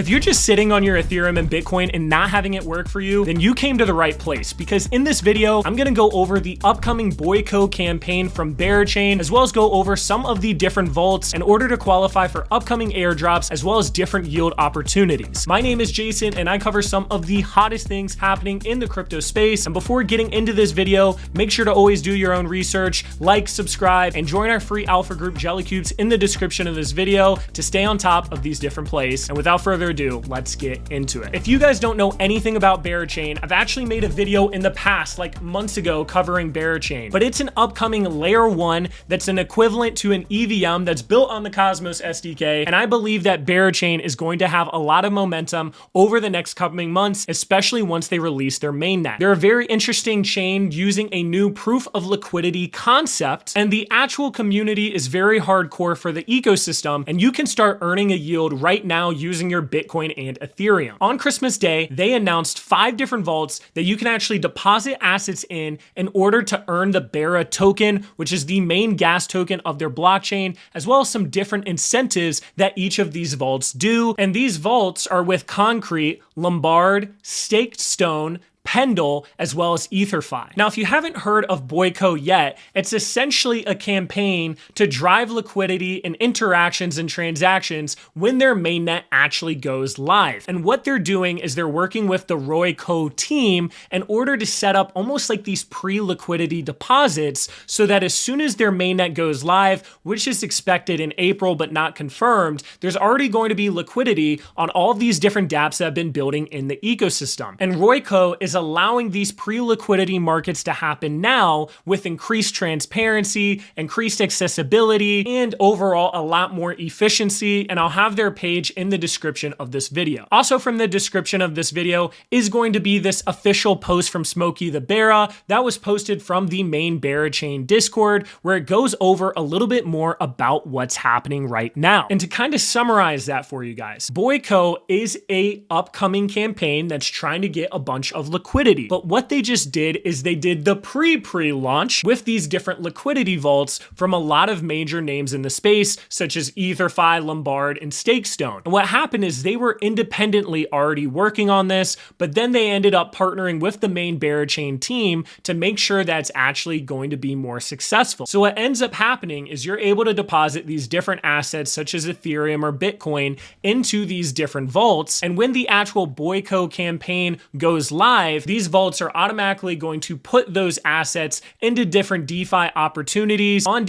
If you're just sitting on your Ethereum and Bitcoin and not having it work for you, then you came to the right place, because in this video, I'm gonna go over the upcoming Boyco campaign from Berachain, as well as go over some of the different vaults in order to qualify for upcoming airdrops, as well as different yield opportunities. My name is Jason, and I cover some of the hottest things happening in the crypto space. And before getting into this video, make sure to always do your own research, like, subscribe, and join our free alpha group Jellycubes in the description of this video to stay on top of these different plays. And without further ado, let's get into it. If you guys don't know anything about Berachain, I've actually made a video in the past, like months ago, covering Berachain, but it's an upcoming layer 1 that's an equivalent to an EVM that's built on the Cosmos SDK, and I believe that Berachain is going to have a lot of momentum over the next coming months, especially once they release their mainnet. They're a very interesting chain using a new proof of liquidity concept, and the actual community is very hardcore for the ecosystem, and you can start earning a yield right now using your Bitcoin and Ethereum. On Christmas Day, they announced 5 different vaults that you can actually deposit assets in order to earn the BERA token, which is the main gas token of their blockchain, as well as some different incentives that each of these vaults do. And these vaults are with Concrete, Lombard, Stakestone, Pendle, as well as EtherFi. Now, if you haven't heard of Boyco yet, it's essentially a campaign to drive liquidity and interactions and transactions when their mainnet actually goes live. And what they're doing is they're working with the Boyco team in order to set up almost like these pre-liquidity deposits, so that as soon as their mainnet goes live, which is expected in April but not confirmed, there's already going to be liquidity on all these different dApps that have been building in the ecosystem. And Boyco is allowing these pre-liquidity markets to happen now with increased transparency, increased accessibility, and overall a lot more efficiency. And I'll have their page in the description of this video. Also, from the description of this video is going to be this official post from Smokey the Bera that was posted from the main Berachain Discord, where it goes over a little bit more about what's happening right now. And to kind of summarize that for you guys, Boyco is a upcoming campaign that's trying to get a bunch of liquidity. But what they just did is they did the pre-launch with these different liquidity vaults from a lot of major names in the space, such as EtherFi, Lombard, and Stakestone. And what happened is they were independently already working on this, but then they ended up partnering with the main Berachain team to make sure that's actually going to be more successful. So what ends up happening is you're able to deposit these different assets, such as Ethereum or Bitcoin, into these different vaults. And when the actual Boyco campaign goes live, these vaults are automatically going to put those assets into different DeFi opportunities, on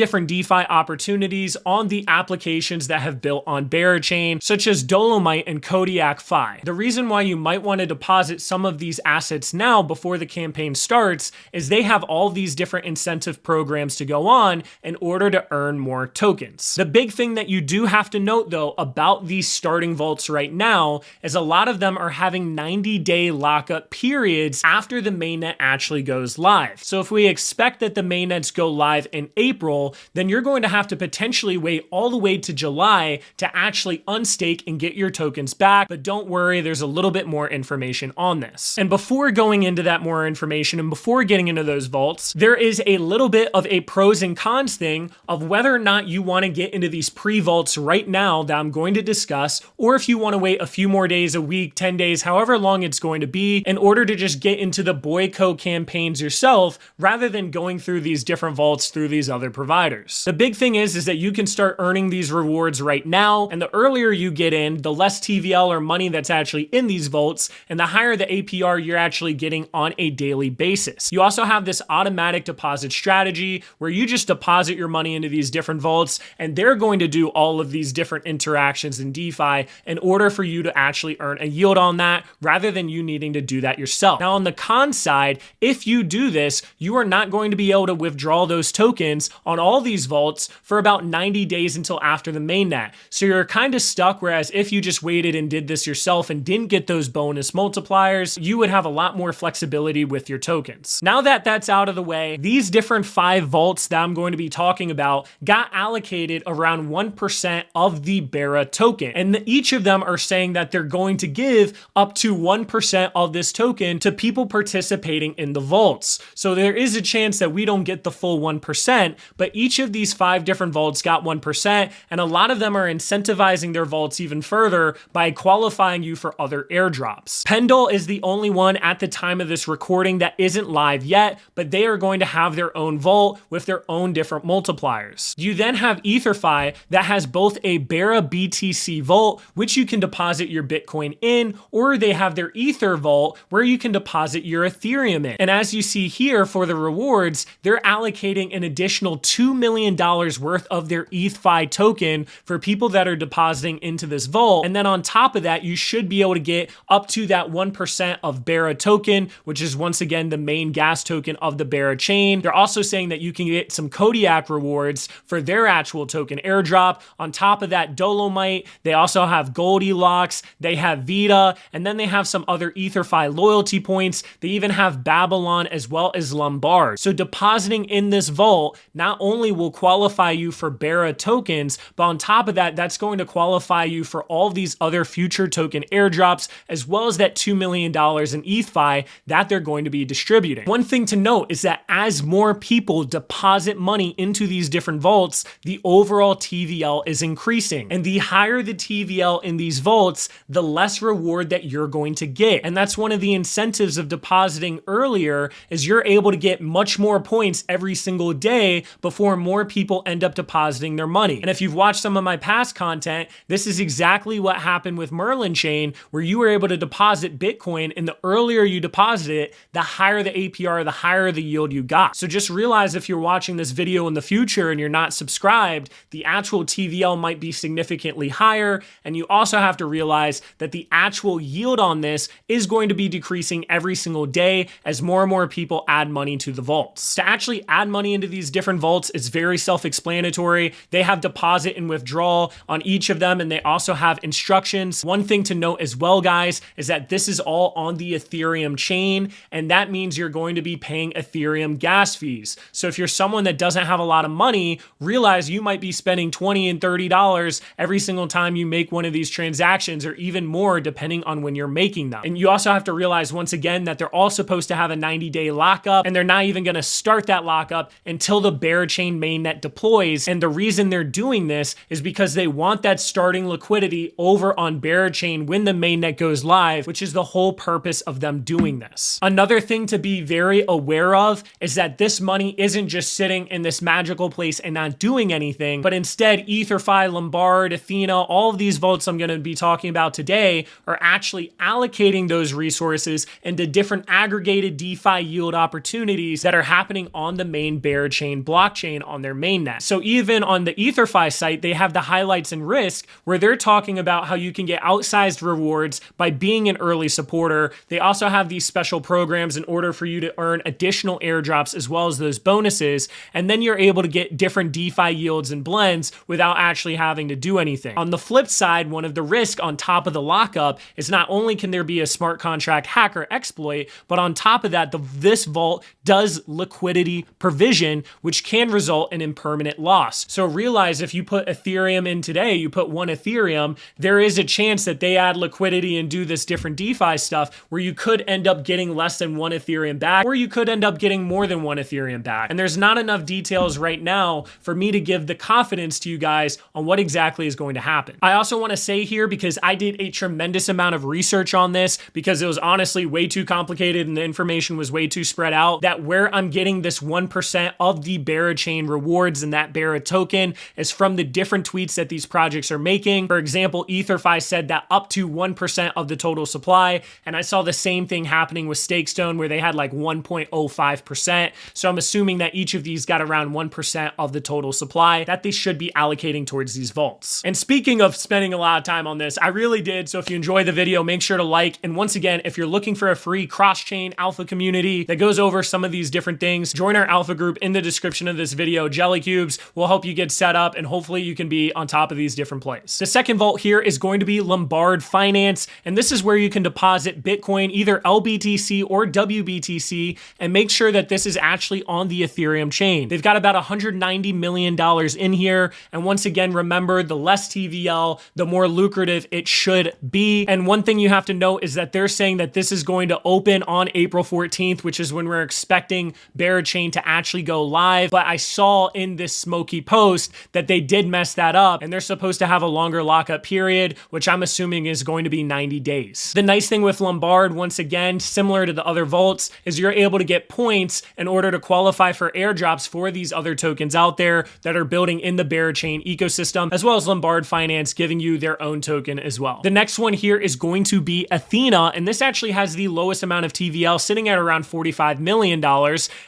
the applications that have built on Berachain, such as Dolomite and Kodiak Fi. The reason why you might want to deposit some of these assets now before the campaign starts is they have all these different incentive programs to go on in order to earn more tokens. The big thing that you do have to note, though, about these starting vaults right now is a lot of them are having 90-day lockup periods after the mainnet actually goes live. So if we expect that the mainnets go live in April, then you're going to have to potentially wait all the way to July to actually unstake and get your tokens back. But don't worry, there's a little bit more information on this. And before going into that more information and before getting into those vaults, there is a little bit of a pros and cons thing of whether or not you want to get into these pre-vaults right now that I'm going to discuss, or if you want to wait a few more days, a week, 10 days, however long it's going to be, in order to just get into the Boyco campaigns yourself, rather than going through these different vaults through these other providers. The big thing is that you can start earning these rewards right now, and the earlier you get in, the less TVL or money that's actually in these vaults, and the higher the APR you're actually getting on a daily basis. You also have this automatic deposit strategy where you just deposit your money into these different vaults, and they're going to do all of these different interactions in DeFi in order for you to actually earn a yield on that, rather than you needing to do that yourself. Now, on the con side, if you do this, you are not going to be able to withdraw those tokens on all these vaults for about 90 days until after the mainnet. So you're kind of stuck, whereas if you just waited and did this yourself and didn't get those bonus multipliers, you would have a lot more flexibility with your tokens. Now that that's out of the way, these different 5 vaults that I'm going to be talking about got allocated around 1% of the BERA token. And each of them are saying that they're going to give up to 1% of this token to people participating in the vaults. So there is a chance that we don't get the full 1%, but each of these 5 different vaults got 1%, and a lot of them are incentivizing their vaults even further by qualifying you for other airdrops. Pendle is the only one at the time of this recording that isn't live yet, but they are going to have their own vault with their own different multipliers. You then have EtherFi that has both a BERA BTC vault, which you can deposit your Bitcoin in, or they have their Ether vault where you can deposit your Ethereum in. And as you see here for the rewards, they're allocating an additional $2 million worth of their ETHFi token for people that are depositing into this vault. And then on top of that, you should be able to get up to that 1% of BERA token, which is once again the main gas token of the Berachain. They're also saying that you can get some Kodiak rewards for their actual token airdrop. On top of that, Dolomite, they also have Goldilocks, they have Vita, and then they have some other EtherFi loyalty points. They even have Babylon as well as Lombard. So depositing in this vault not only will qualify you for BERA tokens, but on top of that, that's going to qualify you for all of these other future token airdrops, as well as that $2 million in ETHFi that they're going to be distributing. One thing to note is that as more people deposit money into these different vaults, the overall TVL is increasing. And the higher the TVL in these vaults, the less reward that you're going to get. And that's one of the incentives of depositing earlier, is you're able to get much more points every single day before more people end up depositing their money. And if you've watched some of my past content, this is exactly what happened with Merlin Chain, where you were able to deposit Bitcoin, and the earlier you deposit it, the higher the APR, the higher the yield you got. So just realize if you're watching this video in the future and you're not subscribed, the actual TVL might be significantly higher. And you also have to realize that the actual yield on this is going to be decreasing every single day as more and more people add money to the vaults. To actually add money into these different vaults is very self-explanatory. They have deposit and withdrawal on each of them, and they also have instructions. One thing to note as well, guys, is that this is all on the Ethereum chain, and that means you're going to be paying Ethereum gas fees. So if you're someone that doesn't have a lot of money, realize you might be spending $20 and $30 every single time you make one of these transactions, or even more depending on when you're making them. And you also have to realize once again that they're all supposed to have a 90-day lockup, and they're not even going to start that lockup until the Berachain mainnet deploys. And the reason they're doing this is because they want that starting liquidity over on Berachain when the mainnet goes live, which is the whole purpose of them doing this. Another thing to be very aware of is that this money isn't just sitting in this magical place and not doing anything, but instead EtherFi, Lombard, Athena, all of these vaults I'm going to be talking about today are actually allocating those resources into different aggregated DeFi yield opportunities that are happening on the main Berachain blockchain on their mainnet. So even on the EtherFi site, they have the highlights and risk where they're talking about how you can get outsized rewards by being an early supporter. They also have these special programs in order for you to earn additional airdrops as well as those bonuses. And then you're able to get different DeFi yields and blends without actually having to do anything. On the flip side, one of the risks on top of the lockup is not only can there be a smart contract hacker exploit, but on top of that, this vault does liquidity provision, which can result in impermanent loss. So realize if you put Ethereum in today, you put 1 Ethereum, there is a chance that they add liquidity and do this different DeFi stuff where you could end up getting less than 1 Ethereum back, or you could end up getting more than 1 Ethereum back. And there's not enough details right now for me to give the confidence to you guys on what exactly is going to happen. I also want to say here, because I did a tremendous amount of research on this, because it was honestly way too complicated and the information was way too spread out, that where I'm getting this 1% of the Berachain rewards and that BERA token is from the different tweets that these projects are making. For example, EtherFi said that up to 1% of the total supply, and I saw the same thing happening with Stakestone where they had like 1.05%. So I'm assuming that each of these got around 1% of the total supply that they should be allocating towards these vaults. And speaking of spending a lot of time on this, I really did. So if you enjoy the video, make sure to like. And once again, if you're looking for a free cross-chain alpha community that goes over some of these different things, join our alpha group in the description of this video. Jelly Cubes will help you get set up, and hopefully you can be on top of these different plays. The second vault here is going to be Lombard Finance, and this is where you can deposit Bitcoin, either LBTC or WBTC, and make sure that this is actually on the Ethereum chain. They've got about $190 million in here, and once again, remember, the less TVL, the more lucrative it should be. And one thing you have to note is that they're saying that this is going to open on April 14th, which is when we're expecting Berachain to actually go live. But I saw in this smoky post that they did mess that up, and they're supposed to have a longer lockup period, which I'm assuming is going to be 90 days. The nice thing with Lombard, once again, similar to the other vaults, is you're able to get points in order to qualify for airdrops for these other tokens out there that are building in the Berachain ecosystem, as well as Lombard Finance giving you their own token as well. The next one here is going to be Athena, and this actually has the lowest amount of TVL, sitting at around $45 million,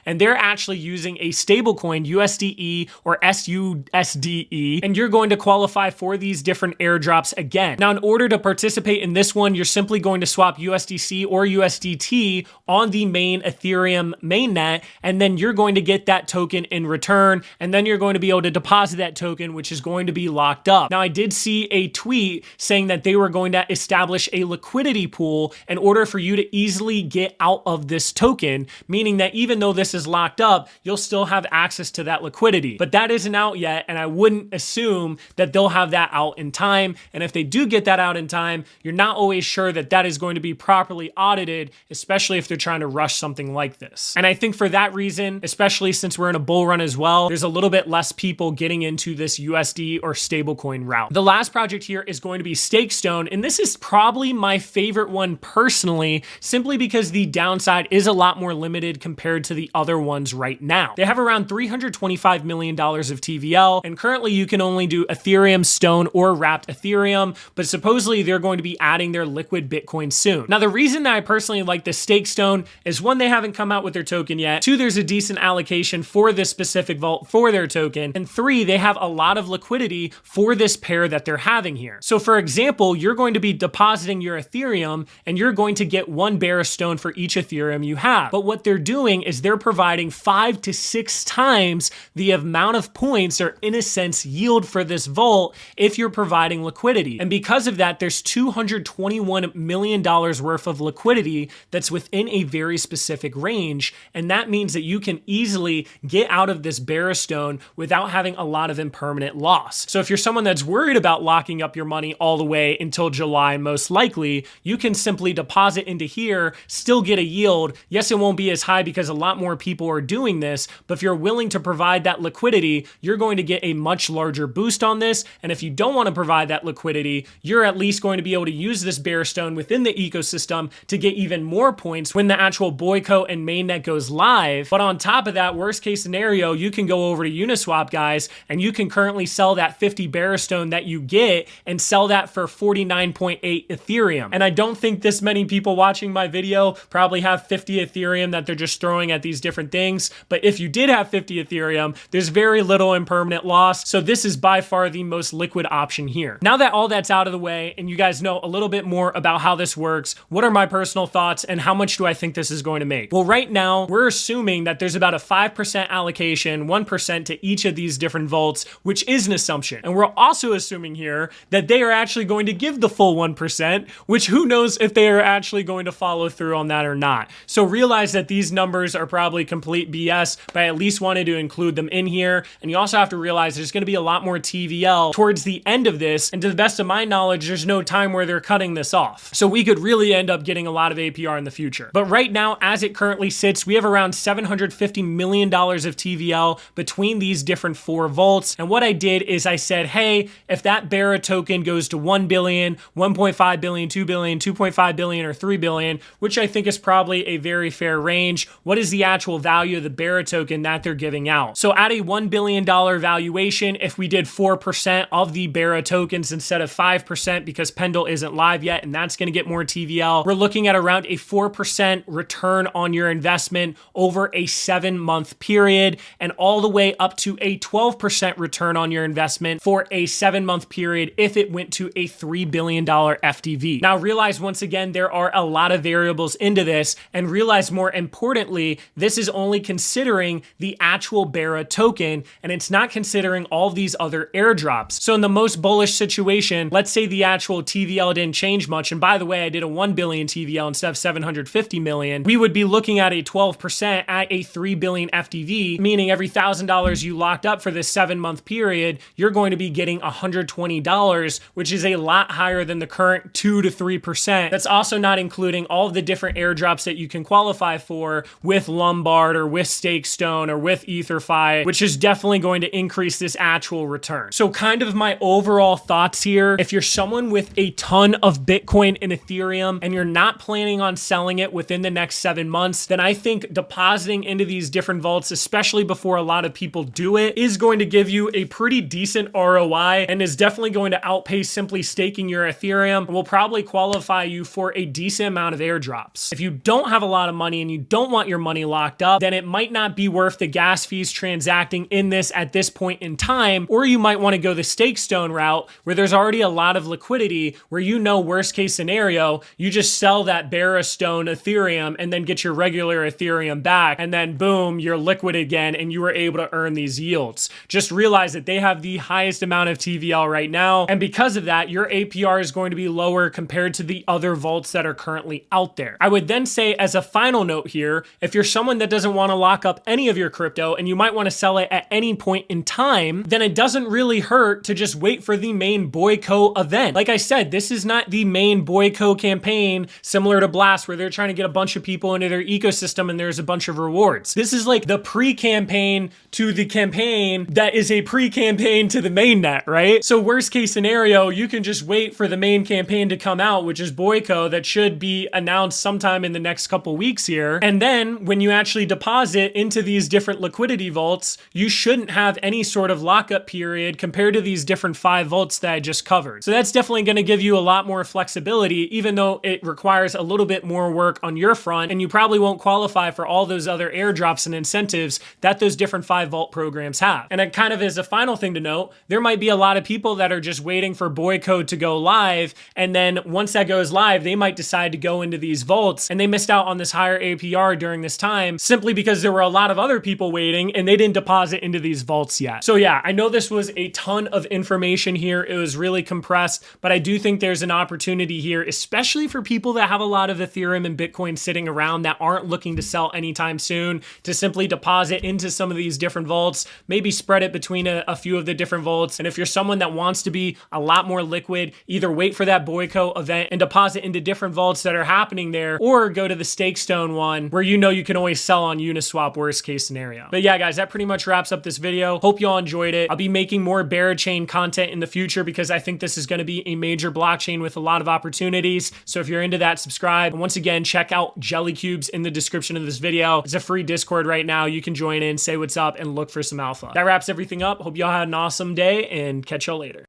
and they're actually using a stablecoin, USDE or SUSDE, and you're going to qualify for these different airdrops again. Now, in order to participate in this one, you're simply going to swap USDC or USDT on the main Ethereum mainnet, and then you're going to get that token in return, and then you're going to be able to deposit that token, which is going to be locked up. Now, I did see a tweet saying that they were going to establish a liquidity pool in order for you to easily get out of this token, meaning that even though this is locked up, you'll still have access to that liquidity. But that isn't out yet, and I wouldn't assume that they'll have that out in time. And if they do get that out in time, you're not always sure that that is going to be properly audited, especially if they're trying to rush something like this. And I think for that reason, especially since we're in a bull run as well, there's a little bit less people getting into this USD or stablecoin route. The last project here is going to be Stakestone, and this is probably my favorite one personally, simply because the downside is a lot more limited compared to the other ones right now. They have around $325 million of TVL, and currently you can only do Ethereum, Stone, or wrapped Ethereum, but supposedly they're going to be adding their liquid Bitcoin soon. Now, the reason that I personally like the Stakestone is, one, they haven't come out with their token yet, two, there's a decent allocation for this specific vault for their token, and three, they have a lot of liquidity for this pair that they're having here. So for example, you're going to be depositing your Ethereum, and you're going to get one BERA stone for each Ethereum you have. But what they're doing is they're providing 5 to 6 times the amount of points, or in a sense yield, for this vault if you're providing liquidity. And because of that, there's $221 million worth of liquidity that's within a very specific range, and that means that you can easily get out of this BERA stone without having a lot of impermanent loss. So if you're someone that's worried about locking up your money all the way until July, most likely, you can simply deposit into here, still get a yield. Yes, it won't be as high because a lot more people are doing this, but if you're willing to provide that liquidity, you're going to get a much larger boost on this. And if you don't want to provide that liquidity, you're at least going to be able to use this BERA stone within the ecosystem to get even more points when the actual Boyco and mainnet goes live. But on top of that, worst case scenario, you can go over to Uniswap, guys, and you can currently sell that 50 BERA stone that you get and sell that for 49.8 Ethereum. And I don't think this many people watching my video probably have 50 Ethereum that they're just throwing at these different things. But if you did have 50 Ethereum, there's very little impermanent loss. So this is by far the most liquid option here. Now that all that's out of the way and you guys know a little bit more about how this works, what are my personal thoughts and how much do I think this is going to make? Well, right now we're assuming that there's about a 5% allocation, 1% to each of these different vaults, which is an assumption. And we're also assuming here that they are actually going to give the full 1%, which who knows if they are actually going to follow through on that or not. So realize that these numbers are probably complete BS, but I at least wanted to include them in here. And you also have to realize there's going to be a lot more TVL towards the end of this. And to the best of my knowledge, there's no time where they're cutting this off. So we could really end up getting a lot of APR in the future. But right now, as it currently sits, we have around $750 million of TVL between these different 4 vaults. And what I did is I said, hey, if that BERA token goes to 1 billion, 1.5 billion, 2 billion, 2.5 billion, or 3 billion, which I think is probably a very fair range, what is the actual value of the BERA token that they're giving out? So at a $1 billion valuation, if we did 4% of the BERA tokens instead of 5%, because Pendle isn't live yet and that's going to get more TVL, we're looking at around a 4% return on your investment over a 7-month period, and all the way up to a 12% return on your investment for a 7-month period if it went to a $3 billion FDV. Now realize once again, there are a lot of variables into this, and realize more importantly, this is only considering the actual BERA token, and it's not considering all of these other airdrops. So in the most bullish situation, let's say the actual TVL didn't change much, and by the way, I did a 1 billion TVL instead of 750 million, we would be looking at a 12% at a 3 billion FDV, meaning every $1,000 you locked up for this 7-month period, you're going to be getting $120, which is a lot higher than the current 2 to 3%. That's also not including including all of the different airdrops that you can qualify for with Lombard or with Stakestone or with EtherFi, which is definitely going to increase this actual return. So kind of my overall thoughts here, if you're someone with a ton of Bitcoin and Ethereum and you're not planning on selling it within the next 7 months, then I think depositing into these different vaults, especially before a lot of people do it, is going to give you a pretty decent ROI and is definitely going to outpace simply staking your Ethereum and will probably qualify you for a decent amount of airdrops. If you don't have a lot of money and you don't want your money locked up, then it might not be worth the gas fees transacting in this at this point in time, or you might want to go the Stakestone route where there's already a lot of liquidity, where you know worst case scenario, you just sell that BERA Stone Ethereum and then get your regular Ethereum back, and then boom, you're liquid again and you were able to earn these yields. Just realize that they have the highest amount of TVL right now, and because of that, your APR is going to be lower compared to the other vaults that are currently out there. I would then say, as a final note here, if you're someone that doesn't want to lock up any of your crypto and you might want to sell it at any point in time, then it doesn't really hurt to just wait for the main Boyco event. Like I said, this is not the main Boyco campaign similar to Blast where they're trying to get a bunch of people into their ecosystem and there's a bunch of rewards. This is like the pre-campaign to the campaign that is a pre-campaign to the mainnet, right? So worst case scenario, you can just wait for the main campaign to come out, which is Boyco, that should be announced sometime in the next couple weeks here. And then when you actually deposit into these different liquidity vaults, you shouldn't have any sort of lockup period compared to these different 5 vaults that I just covered. So that's definitely going to give you a lot more flexibility, even though it requires a little bit more work on your front, and you probably won't qualify for all those other airdrops and incentives that those different 5 vault programs have. And it kind of as a final thing to note, there might be a lot of people that are just waiting for Boyco to go live, and then once that goes live, they might decide to go into these vaults, and they missed out on this higher APR during this time simply because there were a lot of other people waiting and they didn't deposit into these vaults yet. So yeah, I know this was a ton of information here. It was really compressed, but I do think there's an opportunity here, especially for people that have a lot of Ethereum and Bitcoin sitting around that aren't looking to sell anytime soon, to simply deposit into some of these different vaults, maybe spread it between a few of the different vaults. And if you're someone that wants to be a lot more liquid, either wait for that Boyco event and deposit into different vaults that are happening there, or go to the Stakestone one where you know you can always sell on Uniswap worst case scenario. But yeah, guys, that pretty much wraps up this video. Hope you all enjoyed it. I'll be making more Berachain content in the future because I think this is going to be a major blockchain with a lot of opportunities. So if you're into that, subscribe. And once again, check out Jelly Cubes in the description of this video. It's a free Discord right now. You can join in, say what's up, and look for some alpha. That wraps everything up. Hope y'all had an awesome day and catch y'all later.